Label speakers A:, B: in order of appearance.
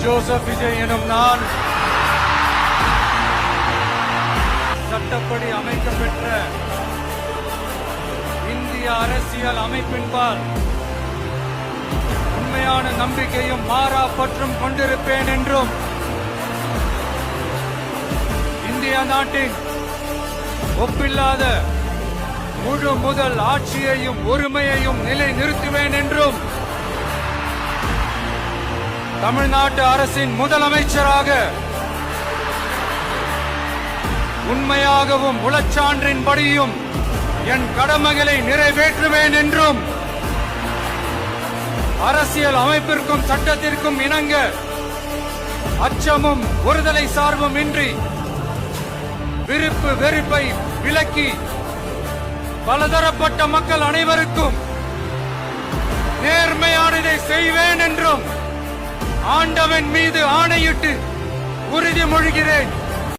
A: Joseph Vijay எனும் நான் சட்டப்படி அமைக்கப்பெற்ற இந்திய அரசியல் அமைப்பின்பால் உண்மையான நம்பிக்கையும் மாறா பற்றும் கொண்டிருப்பேன் என்றும் இந்திய நாட்டின் ஒப்பில்லாத முழு முதல் ஆட்சியையும் ஒருமையையும் நிலை நிறுத்துவேன் என்றும் தமிழ்நாட்டு அரசின் முதலமைச்சராக உண்மையாகவும் உளச்சான்றின்படியும் என் கடமைகளை நிறைவேற்றுவேன் என்றும் அரசியல் அமைப்பிற்கும் சட்டத்திற்கும் இணங்க அச்சமும் ஒருதலை சார்பும் இன்றி விருப்பு வெறுப்பை விலக்கி பலதரப்பட்ட மக்கள் அனைவருக்கும் நேர்மையானதை செய்வேன் என்றும் ஆண்டவன் மீது ஆணையிட்டு உறுதிமொழிகிறேன்.